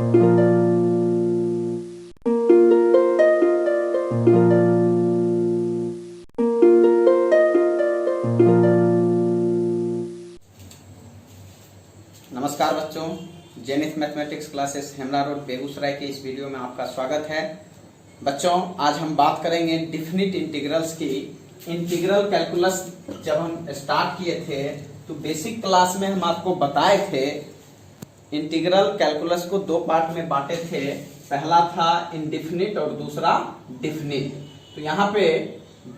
नमस्कार बच्चों, zenith mathematics classes Hemla road Begusarai के इस वीडियो में आपका स्वागत है। बच्चों, आज हम बात करेंगे डिफिनिट इंटीग्रल्स की। इंटीग्रल कैलकुलस जब हम स्टार्ट किए थे तो बेसिक क्लास में हम आपको बताए थे इंटीग्रल कैलकुलस को दो पार्ट में बांटे थे। पहला था इनडिफिनिट और दूसरा डिफिनिट। तो यहाँ पे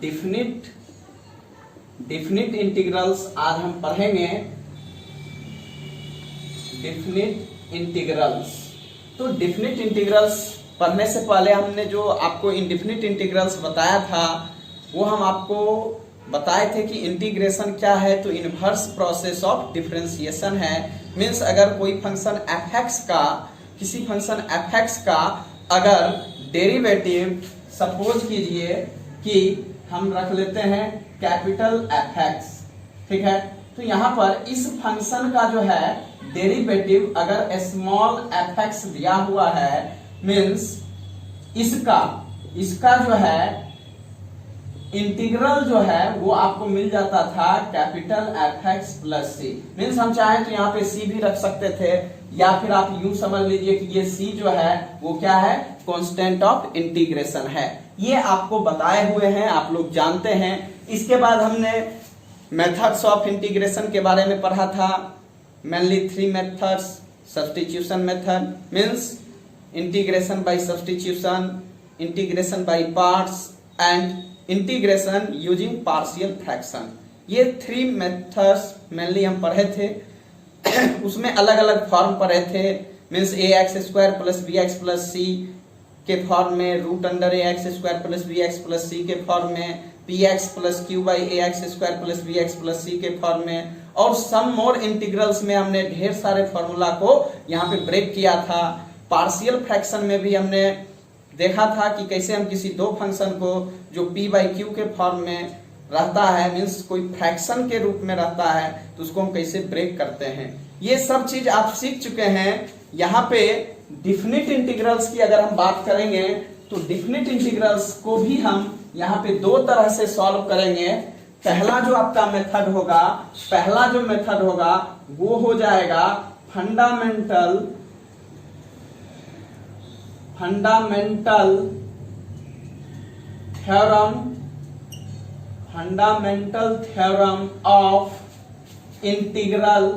डिफिनिट इंटीग्रल्स आज हम पढ़ेंगे। डिफिनिट इंटीग्रल्स, तो डिफिनिट इंटीग्रल्स पढ़ने से पहले हमने जो आपको इनडिफिनिट इंटीग्रल्स बताया था वो हम आपको बताए थे कि इंटीग्रेशन क्या है। तो इनवर्स प्रोसेस ऑफ डिफरेंशिएशन है। मींस अगर कोई फंक्शन f(x) का, किसी फंक्शन f(x) का अगर डेरिवेटिव सपोज कीजिए कि हम रख लेते हैं कैपिटल f(x), ठीक है। तो यहाँ पर इस फंक्शन का जो है डेरिवेटिव अगर स्मॉल f(x) दिया हुआ है, मींस इसका जो है इंटीग्रल जो है वो आपको मिल जाता था capital f(x) plus c। Means हम चाहें तो यहाँ पे c भी रख सकते थे, या फिर आप यूं समझ लीजिए कि ये c जो है वो क्या है, कांस्टेंट ऑफ इंटीग्रेशन है। ये आपको बताए हुए हैं, आप लोग जानते हैं। इसके बाद हमने मेथड्स ऑफ इंटीग्रेशन के बारे में पढ़ा था। Mainly 3 methods. Substitution method means integration by substitution, integration by parts and integration using partial fraction. ये 3 मेथड्स मेनली हम पढ़े थे। उसमें अलग अलग फॉर्म पढ़े थे। Means ax² plus bx plus c के फॉर्म में, √ax² plus bx plus c के फॉर्म में, px plus q by ax² plus bx plus c के फॉर्म में, और सम मोर इंटीग्रल्स में हमने ढेर सारे फॉर्मूला को यहाँ पे ब्रेक किया था। पार्शियल फ्रैक्शन में भी हमने देखा था कि कैसे हम किसी दो फंक्शन को जो p बाई q के फॉर्म में रहता है, मीन्स कोई फ्रैक्शन के रूप में रहता है, तो उसको हम कैसे ब्रेक करते हैं। ये सब चीज आप सीख चुके हैं। यहाँ पे डिफिनिट इंटीग्रल्स की अगर हम बात करेंगे तो डिफिनिट इंटीग्रल्स को भी हम यहाँ पे दो तरह से सॉल्व करेंगे। पहला जो मेथड होगा वो हो जाएगा fundamental theorem of integral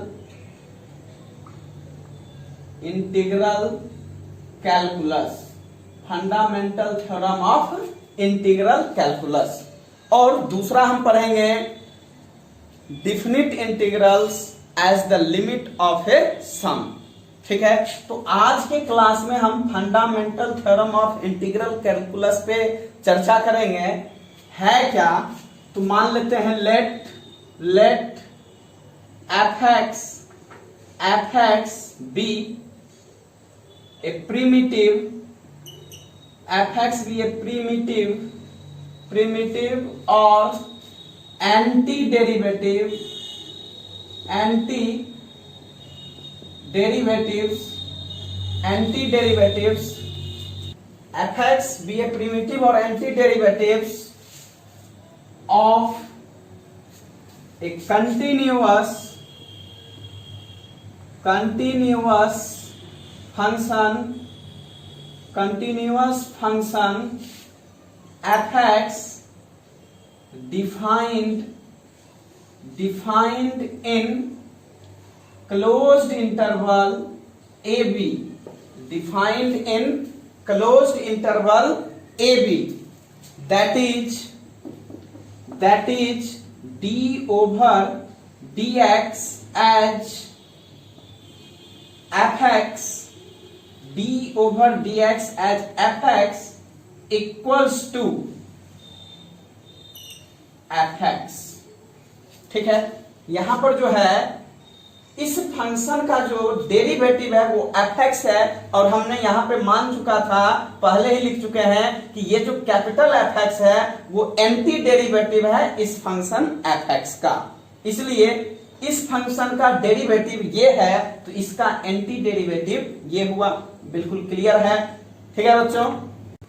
calculus. Fundamental theorem of integral calculus. और दूसरा हम पढ़ेंगे definite integrals as the limit of a sum, ठीक है। तो आज के क्लास में हम fundamental theorem of integral calculus पे चर्चा करेंगे। है क्या, तो मान लेते हैं let f(x) be a primitive or anti-derivatives f(x) be a primitive or anti-derivatives of a continuous function f(x) defined in closed interval ab, that is d over dx as f(x) equals to f(x), ठीक है। यहां पर जो है इस function का जो derivative है वो f(x) है, और हमने यहां पे मान चुका था, पहले ही लिख चुके हैं कि ये जो कैपिटल f(x) है वो एंटी डेरिवेटिव है इस फंक्शन f(x) का। इसलिए इस फंक्शन का डेरिवेटिव ये है तो इसका एंटी डेरिवेटिव ये हुआ। बिल्कुल क्लियर है, ठीक है बच्चों।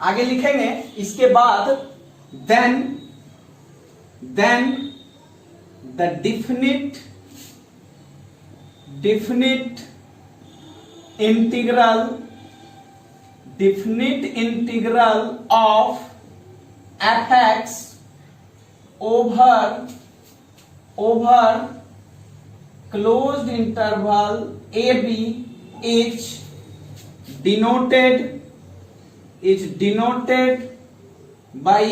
आगे लिखेंगे इसके बाद then the definite integral of fx over closed interval ab is denoted by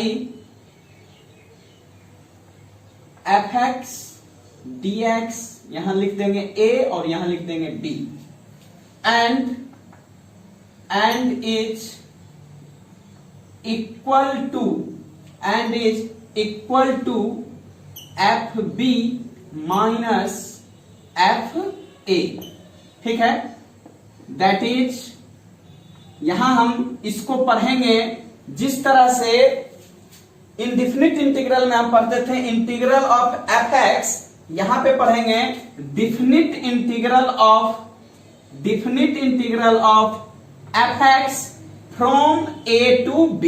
fx dx, यहां लिख देंगे a और यहां लिख देंगे b, and is equal to fb minus fa, ठीक है। दैट इज, यहां हम इसको पढ़ेंगे जिस तरह से इनडिफिनिट इंटीग्रल में हम पढ़ते थे इंटीग्रल ऑफ fx, यहां पे पढ़ेंगे definite integral of fx from a to b,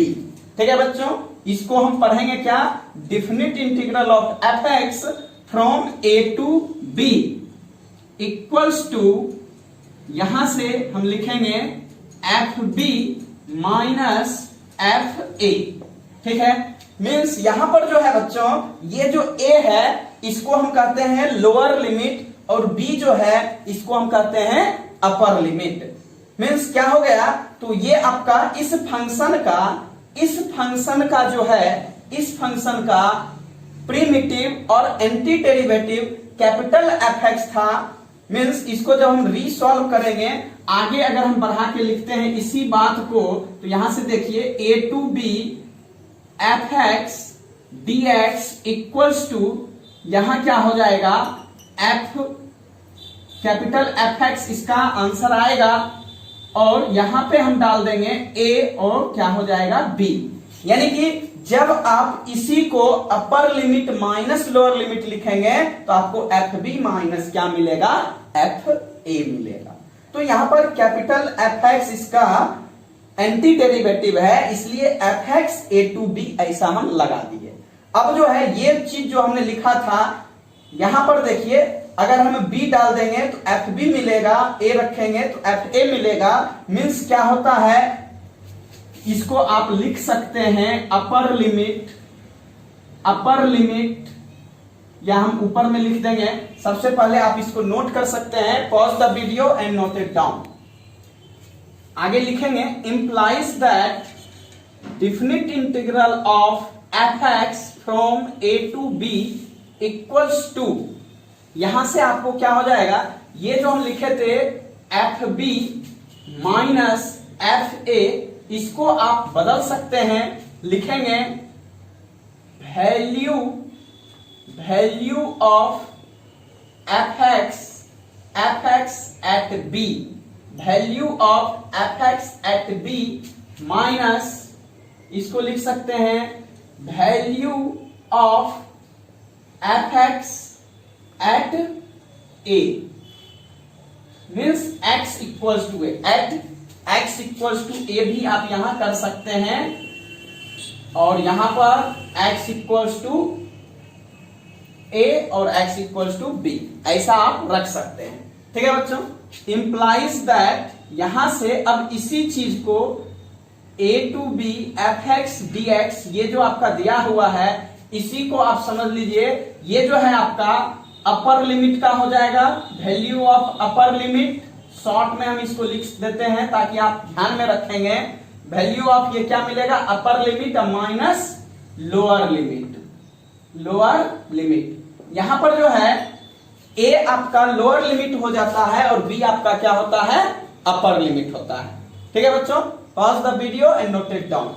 ठीक है बच्चों। इसको हम पढ़ेंगे क्या, definite integral of fx from a to b equals to, यहां से हम लिखेंगे fb माइनस fa, ठीक है। मीन्स यहां पर जो है बच्चों, ये जो a है इसको हम कहते हैं लोअर लिमिट और b जो है इसको हम कहते हैं अपर लिमिट। मीन्स क्या हो गया, तो ये आपका इस फंक्शन का जो है, इस फंक्शन का प्रीमिटिव और एंटी डेरिवेटिव कैपिटल fx था। मीन्स इसको जब हम रीसॉल्व करेंगे, आगे अगर हम बढ़ा के लिखते हैं इसी बात को, तो यहां से देखिए a to b fx dx equals to, यहां क्या हो जाएगा, कैपिटल fx इसका आंसर आएगा और यहां पे हम डाल देंगे a और क्या हो जाएगा b। यानी कि जब आप इसी को upper limit minus lower limit लिखेंगे तो आपको fb माइनस क्या मिलेगा, fa मिलेगा। तो यहां पर कैपिटल fx इसका एंटी डेरिवेटिव है, इसलिए fx a टू b ऐसा हम लगा दिए। अब जो है ये चीज जो हमने लिखा था, यहां पर देखिए अगर हम b डाल देंगे तो fb मिलेगा, a रखेंगे तो fa मिलेगा। मीन्स क्या होता है, इसको आप लिख सकते हैं अपर लिमिट, या हम ऊपर में लिख देंगे। सबसे पहले आप इसको नोट कर सकते हैं, pause the video and note it down. आगे लिखेंगे implies that definite integral of fx from a to b equals to, यहां से आपको क्या हो जाएगा, ये जो हम लिखे थे fb माइनस fa, इसको आप बदल सकते हैं, लिखेंगे value of fx at b, value of fx at b minus, इसको लिख सकते हैं value of fx at a, means x equals to a, at x equals to a भी आप यहां कर सकते हैं, और यहां पर x इक्वल्स टू a और x इक्वल्स टू b ऐसा आप रख सकते हैं, ठीक है बच्चों। इंप्लाइज दैट, यहां से अब इसी चीज को a to b fx dx, ये जो आपका दिया हुआ है इसी को आप समझ लीजिए, ये जो है आपका अपर लिमिट का हो जाएगा, value of upper limit, short में हम इसको लिख देते हैं ताकि आप ध्यान में रखेंगे। वैल्यू ऑफ ये क्या मिलेगा, upper limit minus lower limit. यहां पर जो है a आपका लोअर लिमिट हो जाता है और b आपका क्या होता है, अपर लिमिट होता है, ठीक है बच्चों। Pause the video and note it down.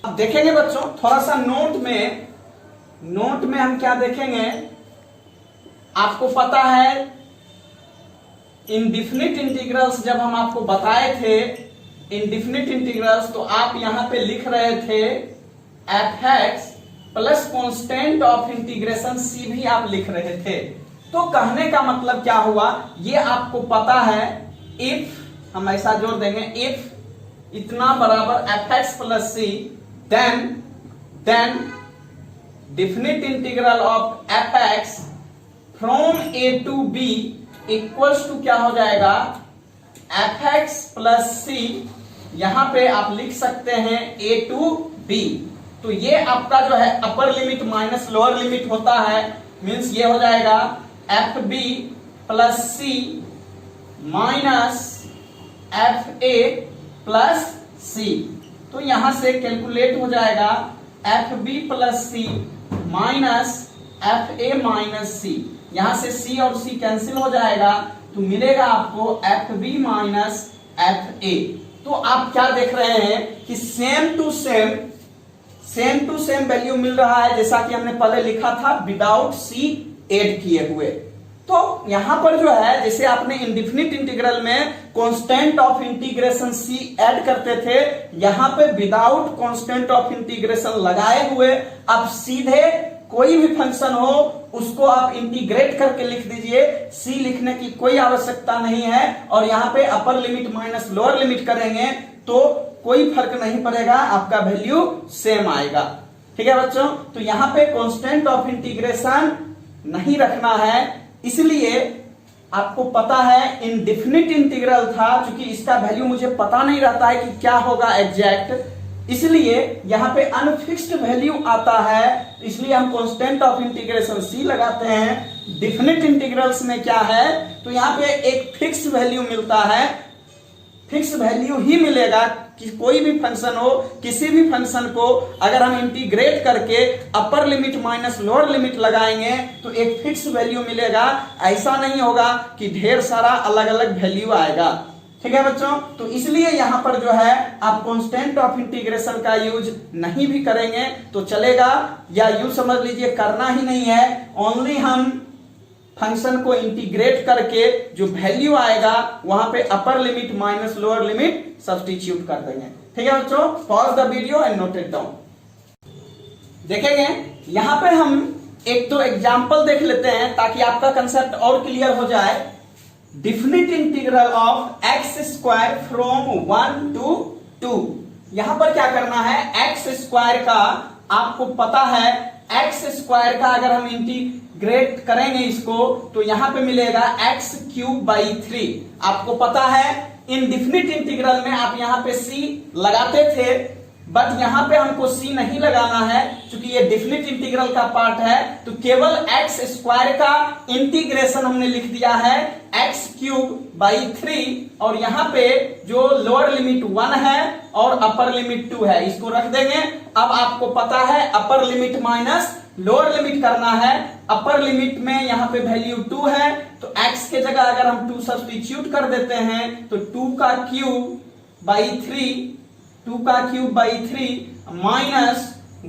अब देखेंगे बच्चों थोड़ा सा नोट में हम क्या देखेंगे, आपको पता है इनडिफिनिट इंटीग्रल्स जब हम आपको बताए थे इनडिफिनिट इंटीग्रल्स, तो आप यहां पे लिख रहे थे fx plus constant of integration c भी आप लिख रहे थे। तो कहने का मतलब क्या हुआ, ये आपको पता है, इफ हम ऐसा जोड़ देंगे, इफ इतना बराबर fx plus C, then definite integral of fx from a to b equals to क्या हो जाएगा, fx प्लस सी, यहां पे आप लिख सकते हैं a टू b। तो ये आपका जो है upper limit minus lower limit होता है, मींस ये हो जाएगा fb प्लस सी माइनस fa प्लस सी। तो यहां से कैलकुलेट हो जाएगा fb प्लस सी माइनस fa माइनस सी, यहां से c और c कैंसिल हो जाएगा, तो मिलेगा आपको fb माइनस fa। तो आप क्या देख रहे हैं कि सेम टू सेम वैल्यू मिल रहा है, जैसा कि हमने पहले लिखा था विदाउट सी ऐड किए हुए। तो यहां पर जो है, जैसे आपने इंडेफिनिट इंटीग्रल में constant of integration C add करते थे, यहां पे विदाउट कांस्टेंट ऑफ इंटीग्रेशन लगाए हुए आप सीधे कोई भी फंक्शन हो उसको आप इंटीग्रेट करके लिख दीजिए, सी लिखने की कोई आवश्यकता नहीं है। और यहाँ पे upper limit minus lower limit करेंगे तो कोई फर्क नहीं पड़ेगा, आपका वैल्यू सेम आएगा। ठीक है बच्चों, तो यहाँ पे कांस्टेंट ऑफ इंटीग्रेशन नहीं रखना है, इसलिए आपको पता है इनडेफिनिट इंटीग्रल था, क्योंकि इसका वैल्यू मुझे पता नहीं रहता है कि क्या होगा एग्जैक्ट, इसलिए यहां पे अनफिक्स्ड वैल्यू आता है, इसलिए हम कांस्टेंट ऑफ इंटीग्रेशन सी लगाते हैं। डेफिनिट इंटीग्रल्स में क्या है, तो यहां पे एक फिक्स वैल्यू मिलता है, फिक्स वैल्यू ही मिलेगा कि कोई भी फंक्शन हो, किसी भी फंक्शन को अगर हम इंटीग्रेट करके upper limit minus lower limit लगाएंगे तो एक फिक्स वैल्यू मिलेगा, ऐसा नहीं होगा कि ढेर सारा अलग अलग वैल्यू आएगा। ठीक है बच्चों, तो इसलिए यहां पर जो है आप कांस्टेंट ऑफ इंटीग्रेशन का यूज नहीं भी करेंगे तो चलेगा, या यूज समझ लीजिए करना ही नहीं है, ओनली हम फंक्शन को इंटीग्रेट करके जो वैल्यू आएगा वहां पे upper limit minus lower limit substitute कर देंगे। ठीक है बच्चों, pause the video and note it down. देखेंगे यहां पे हम एक दो एग्जांपल देख लेते हैं ताकि आपका कंसेप्ट और क्लियर हो जाए। Definite integral of x square from 1 to 2, यहां पर क्या करना है, एक्स स्क्वायर का आपको पता है, एक्स स्क्वायर का अगर हम इंटीग्रेट करेंगे इसको तो यहां पे मिलेगा एक्स क्यूब बाई 3। आपको पता है इनडेफिनिट इंटीग्रल में आप यहां पे सी लगाते थे, बट यहां पे हमको सी नहीं लगाना है क्योंकि ये डेफिनिट इंटीग्रल का पार्ट है, तो केवल एक्स स्क्वायर का इंटीग्रेशन हमने लिख दिया है एक्स क्यूब बाई 3, और यहां पे जो लोअर लिमिट 1 है और अपर लिमिट 2 है, इसको रख देंगे। अब आपको पता है upper limit minus lower limit करना है, अपर लिमिट में यहां पे वैल्यू 2 है, तो x के जगह अगर हम 2 सब्स्टिट्यूट कर देते हैं तो 2 का क्यूब बाई 3 माइनस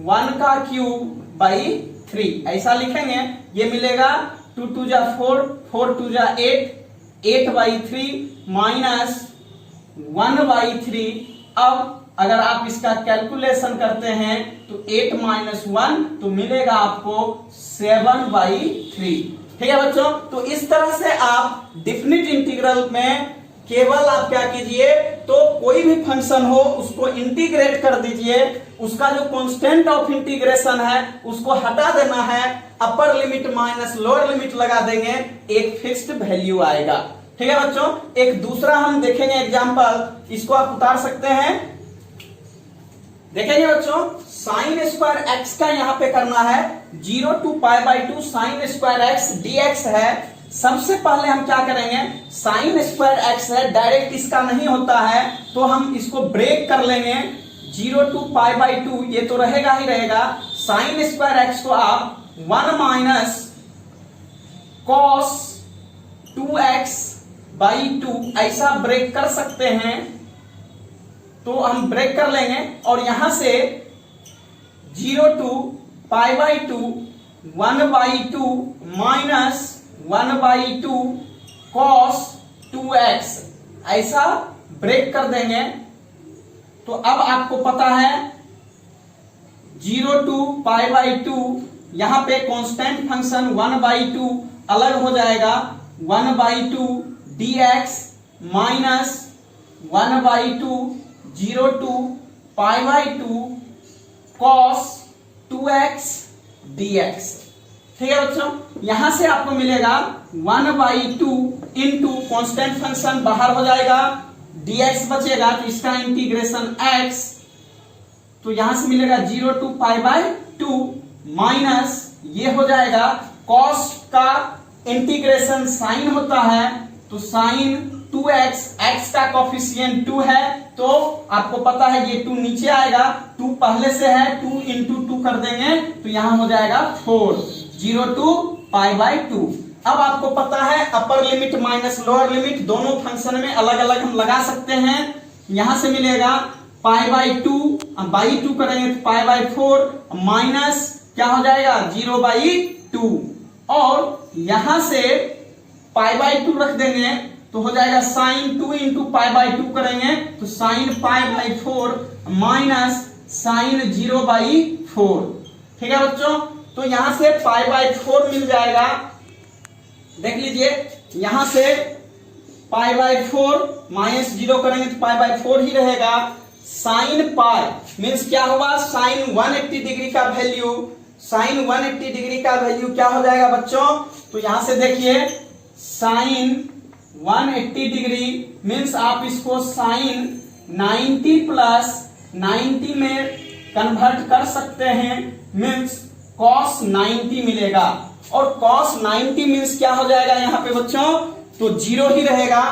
1 का क्यूब बाई 3 ऐसा लिखेंगे, ये मिलेगा 2 2 जा 4, 4 2 जा 8 बाई 3 माइनस 1 बाई 3। अब अगर आप इसका कैलकुलेशन करते हैं तो 8 माइनस 1 तो मिलेगा आपको 7 बाई 3। ठीक है बच्चों, तो इस तरह से आप डेफिनिट इंटीग्रल में केवल आप क्या कीजिए, तो कोई भी फंक्शन हो उसको इंटीग्रेट कर दीजिए, उसका जो कांस्टेंट ऑफ इंटीग्रेशन है उसको हटा देना है, upper limit minus lower limit लगा देंगे, एक फिक्स्ड वैल्यू आएगा। ठीक है बच्चों, एक दूसरा हम देखेंगे एग्जांपल, इसको आप उतार सकते हैं। देखेंगे बच्चों, साइन स्क्वायर एक्स का यहां पे करना है 0 to π/2 sine square x dx है। सबसे पहले हम क्या करेंगे, साइन स्क्वायर एक्स है, डायरेक्ट इसका नहीं होता है, तो हम इसको ब्रेक कर लेंगे 0 to π/2, ये तो रहेगा ही रहेगा। साइन स्क्वायर एक्स को आप 1 माइनस कॉस 2x/2 ऐसा ब्रेक कर सकते हैं, तो हम ब्रेक कर लेंगे और यहां से 0 to π/2 1/2 माइनस 1/2 cos 2x ऐसा ब्रेक कर देंगे। तो अब आपको पता है 0 to π/2, यहां पे कांस्टेंट फंक्शन 1/2, अलग हो जाएगा 1/2 dx minus 1/2 0 to π/2 cos 2x dx। ठीक है बच्चों, यहां से आपको मिलेगा 1/2 इंटू कॉन्स्टेंट फंक्शन बाहर हो जाएगा, dx बचेगा तो इसका इंटीग्रेशन x, तो यहां से मिलेगा 0 to π/2 माइनस ये हो जाएगा cos का इंटीग्रेशन साइन होता है तो साइन 2x, x का कोफिशिएंट 2 है तो आपको पता है ये 2 नीचे आएगा, 2 पहले से है, 2 इंटू 2 कर देंगे तो यहां हो जाएगा 4, 0 to π/2। अब आपको पता है upper limit minus lower limit दोनों फंक्शन में अलग अलग हम लगा सकते हैं। यहां से मिलेगा π/2, बाई 2 करेंगे तो π/4 माइनस क्या हो जाएगा 0/2 और यहां से π/2 रख देंगे तो हो जाएगा साइन 2 इंटू π/2 करेंगे तो साइन π/4 माइनस साइन 0/4। ठीक है बच्चों, तो यहां से π/4 मिल जाएगा, देख लीजिए यहां से π/4 माइनस 0 करेंगे तो π/4 ही रहेगा। साइन पाई मीन्स क्या हुआ, साइन 180 डिग्री का वैल्यू, साइन 180 डिग्री का वैल्यू क्या हो जाएगा बच्चों, तो यहां से देखिए साइन 180 डिग्री मीन्स आप इसको साइन 90 प्लस 90 में कन्वर्ट कर सकते हैं, मीन्स cos 90 मिलेगा और cos 90 मीन्स क्या हो जाएगा यहाँ पे बच्चों, तो 0 ही रहेगा।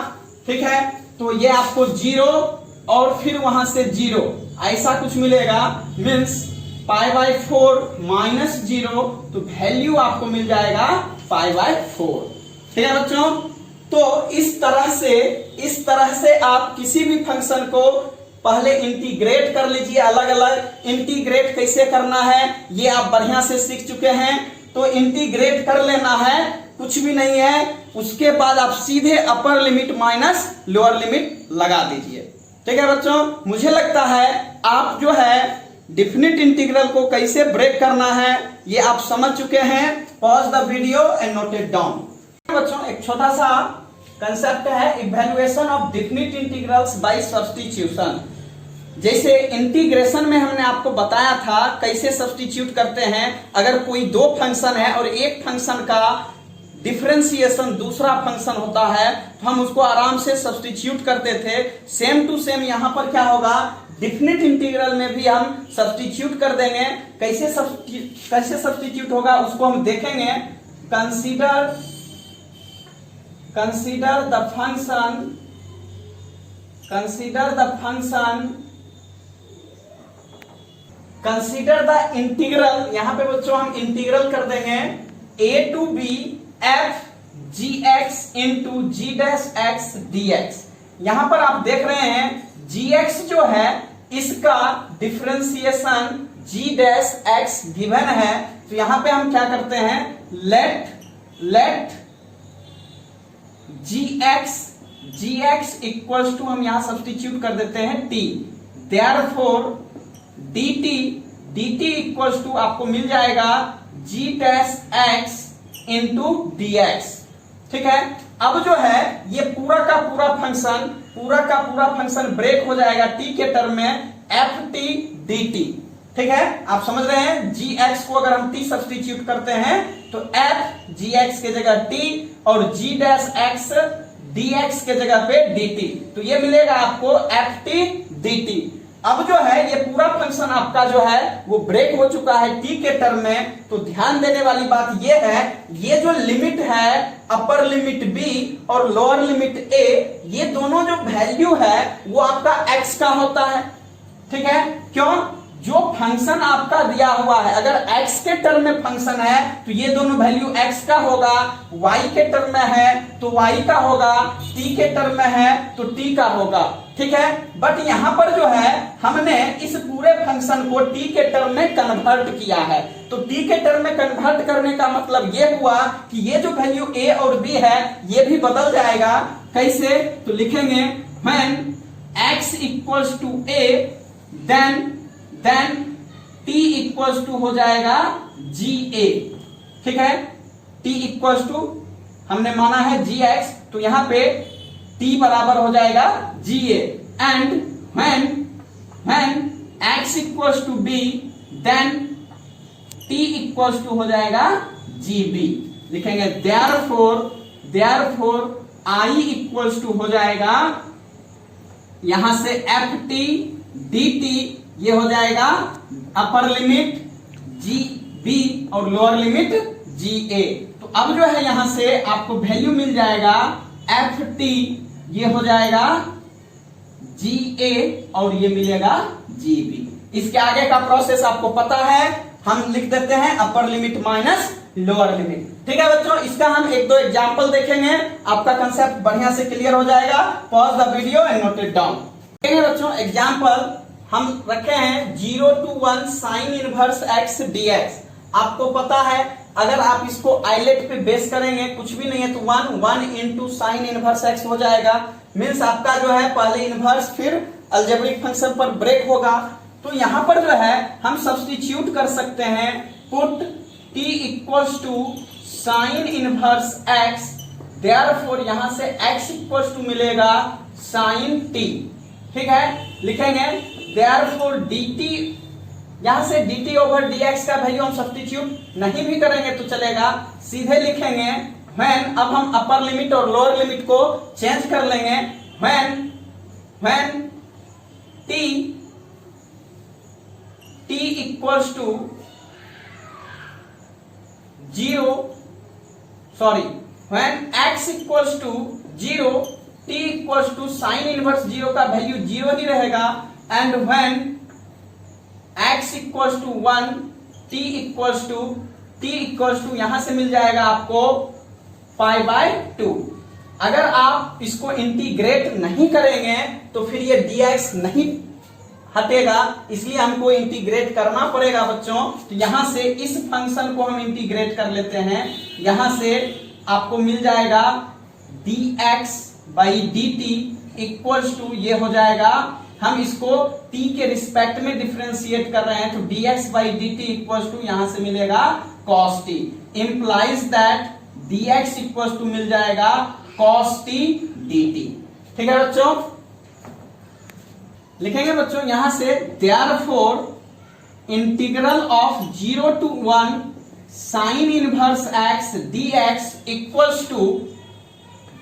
ठीक है, तो ये आपको 0 और फिर वहां से 0 ऐसा कुछ मिलेगा, मीन्स π/4 माइनस 0 तो वैल्यू आपको मिल जाएगा π/4। ठीक है बच्चों, तो इस तरह से आप किसी भी फंक्शन को पहले इंटीग्रेट कर लीजिए, अलग अलग इंटीग्रेट कैसे करना है ये आप बढ़िया से सीख चुके हैं। तो इंटीग्रेट कर लेना है, कुछ भी नहीं है, उसके बाद आप सीधे upper limit minus lower limit लगा दीजिए। ठीक है बच्चों, मुझे लगता है आप जो है डेफिनिट इंटीग्रल को कैसे ब्रेक करना है ये आप समझ चुके हैं। Pause the video and note it down. बच्चों एक छोटा सा कंसेप्ट है evaluation of definite integrals by substitution. जैसे इंटीग्रेशन में हमने आपको बताया था कैसे सब्स्टिट्यूट करते हैं, अगर कोई दो फंक्शन है और एक फंक्शन का डिफरेंशिएशन दूसरा फंक्शन होता है तो हम उसको आराम से सब्स्टिट्यूट करते थे। सेम टू सेम यहां पर क्या होगा, डेफिनिट इंटीग्रल में भी हम सब्स्टिट्यूट कर देंगे। कैसे सब्स्टिट्यूट होगा उसको हम देखेंगे। consider the इंटीग्रल, यहां पे बच्चों हम इंटीग्रल कर देंगे a to b f gx into g dash x dx। यहां पर आप देख रहे हैं gx जो है इसका differentiation g dash x given है, तो यहां पे हम क्या करते हैं, लेट gx इक्वल्स टू हम यहां सब्स्टिट्यूट कर देते हैं t, therefore dt equals to आपको मिल जाएगा g dash x into dx। ठीक है, अब जो है ये पूरा का पूरा फंक्शन ब्रेक हो जाएगा t के टर्म में ft dt। ठीक है, आप समझ रहे हैं, gx को अगर हम t सब्स्टिट्यूट करते हैं तो f gx के जगह t और g dash x dx के जगह पे dt, तो ये मिलेगा आपको ft dt। अब जो है ये पूरा फंक्शन आपका जो है वो ब्रेक हो चुका है t के टर्म में। तो ध्यान देने वाली बात ये है, ये जो लिमिट है अपर लिमिट b और लोअर लिमिट a, ये दोनों जो वैल्यू है वो आपका x का होता है। ठीक है, क्यों, जो फंक्शन आपका दिया हुआ है अगर x के टर्म में फंक्शन है तो ये दोनों वैल्यू x का होगा, y के टर्म में है तो y का होगा, t के टर्म में है तो t का होगा। ठीक है, बट यहां पर जो है हमने इस पूरे फंक्शन को t के टर्म में कन्वर्ट किया है, तो t के टर्म में कन्वर्ट करने का मतलब ये हुआ कि ये जो वैल्यू a और b है ये भी बदल जाएगा। कैसे, तो लिखेंगे when x equals to a then t equals to हो जाएगा ga। ठीक है, t इक्वल्स टू हमने माना है gx, तो यहाँ पे t बराबर हो जाएगा ga, and when x equals to b then t equals to हो जाएगा gb। लिखेंगे therefore I इक्वल्स टू हो जाएगा यहां से ft dt, ये हो जाएगा अपर लिमिट gb और लोअर लिमिट ga। तो अब जो है यहां से आपको वैल्यू मिल जाएगा ft, ये हो जाएगा ga और ये मिलेगा gb। इसके आगे का प्रोसेस आपको पता है, हम लिख देते हैं upper limit minus lower limit. ठीक है बच्चों, इसका हम एक दो एग्जांपल देखेंगे, आपका कंसेप्ट बढ़िया से क्लियर हो जाएगा। Pause the video and note it down. ठीक है बच्चों, एग्जांपल हम रखे हैं 0 to 1 sine inverse x dx। आपको पता है अगर आप इसको आइलेट पे बेस करेंगे, कुछ भी नहीं है तो 1 इंटू साइन इनवर्स x हो जाएगा। मीन्स आपका जो है पहले इनवर्स फिर अलजेब्रिक फंक्शन पर ब्रेक होगा। तो यहां पर जो है हम सब्स्टिट्यूट कर सकते हैं, put t equals to sine inverse x, therefore यहां से x इक्वल्स टू मिलेगा साइन t। ठीक है, लिखेंगे देयरफॉर dt, यहां से dt ओवर dx का वैल्यू हम सब्स्टिट्यूट नहीं भी करेंगे तो चलेगा, सीधे लिखेंगे when, अब हम अपर लिमिट और लोअर लिमिट को चेंज कर लेंगे, when t equals to 0, sorry when x equals to 0, t equals to sine inverse 0 का वैल्यू 0 ही रहेगा, and when x equals to 1, t equals to यहां से मिल जाएगा आपको पाई बाय 2। अगर आप इसको इंटीग्रेट नहीं करेंगे तो फिर ये dx नहीं हटेगा, इसलिए हमको इंटीग्रेट करना पड़ेगा बच्चों। तो यहां से इस फंक्शन को हम इंटीग्रेट कर लेते हैं, यहां से आपको मिल जाएगा dx by dt equals to, ये हो जाएगा, हम इसको t के रिस्पेक्ट में डिफरेंशिएट कर रहे हैं, तो dx by dt equals to यहां से मिलेगा cos t, implies that dx equals to मिल जाएगा cos t dt। ठीक है बच्चों, लिखेंगे बच्चों यहां से therefore integral of 0 to 1 sine inverse x dx equals to,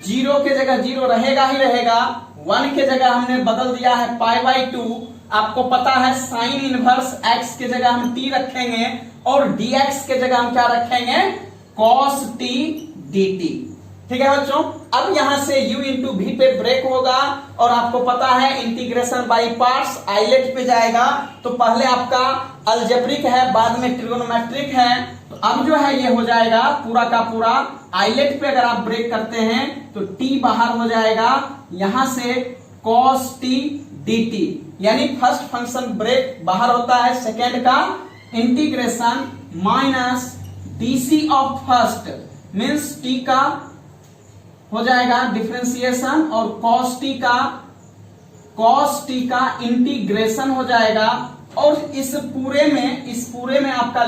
0 के जगह 0 रहेगा ही रहेगा, 1 के जगह हमने बदल दिया है पाई बाई 2। आपको पता है साइन इनवर्स x के जगह हम t रखेंगे और dx के जगह हम क्या रखेंगे, cos t dt। ठीक है बच्चों, अब यहां से u इंटू v पे ब्रेक होगा, और आपको पता है इंटीग्रेशन बाई पार्ट्स आइलेट पे जाएगा, तो पहले आपका अलजेब्रिक है, बाद में ट्रिगोनोमेट्रिक है। तो अब जो है ये हो जाएगा पूरा का पूरा आइलेट पे अगर आप ब्रेक करते हैं तो t बाहर हो जाएगा, यहां से cos t dt, यानी फर्स्ट फंक्शन ब्रेक बाहर होता है, सेकेंड का integration minus dc of first, means t का हो जाएगा डिफरेंशिएशन और cos t का इंटीग्रेशन हो जाएगा, और इस पूरे में आपका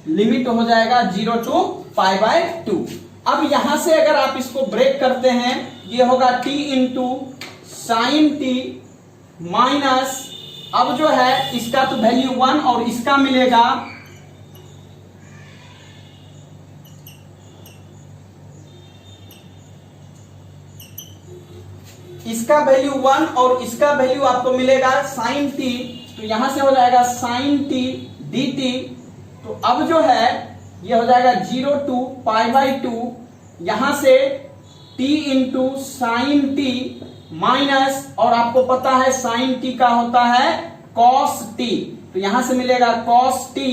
लिमिट हो जाएगा 0 to पाई बाय 2। अब यहां से अगर आप इसको ब्रेक करते हैं, ये होगा t into sine t minus, अब जो है इसका तो वैल्यू 1 और इसका मिलेगा इसका वैल्यू 1 और इसका वैल्यू आपको मिलेगा साइन t, तो यहां से हो जाएगा साइन t dt। तो अब जो है ये हो जाएगा 0 to पाई बाई 2, यहां से t into sine t minus, और आपको पता है साइन t का होता है cos t, तो यहां से मिलेगा cos t,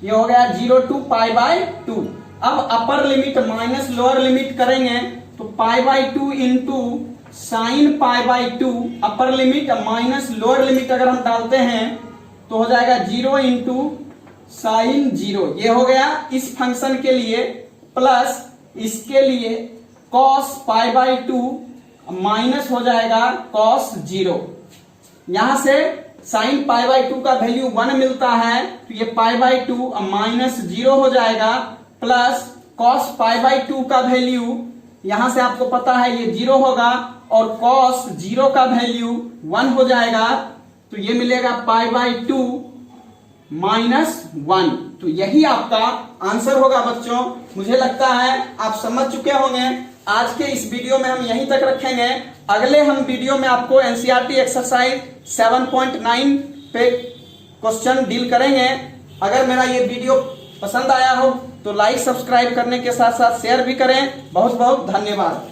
ये हो गया 0 to पाई बाई 2। अब upper limit minus lower limit करेंगे तो pi by 2 into sine pi by 2, upper limit minus lower limit अगर हम डालते हैं तो हो जाएगा 0 इंटू साइन 0, ये हो गया इस फंक्शन के लिए, प्लस इसके लिए cos पाई बाई 2 माइनस हो जाएगा cos 0, यहां से साइन पाई बाई 2 का वैल्यू 1 मिलता है, तो ये पाई बाई 2 माइनस 0 हो जाएगा, प्लस कॉस π/2 का वैल्यू यहां से आपको पता है ये 0 होगा और कॉस 0 का वैल्यू 1 हो जाएगा, तो ये मिलेगा π/2 -1। तो यही आपका आंसर होगा बच्चों। मुझे लगता है आप समझ चुके होंगे। आज के इस वीडियो में हम यहीं तक रखेंगे। अगले हम वीडियो में आपको एनसीईआरटी एक्सरसाइज 7.9 पे क्वेश्चन डील करेंगे। अगर मेरा ये वीडियो पसंद आया हो तो लाइक सब्सक्राइब करने के साथ साथ शेयर भी करें। बहुत बहुत धन्यवाद।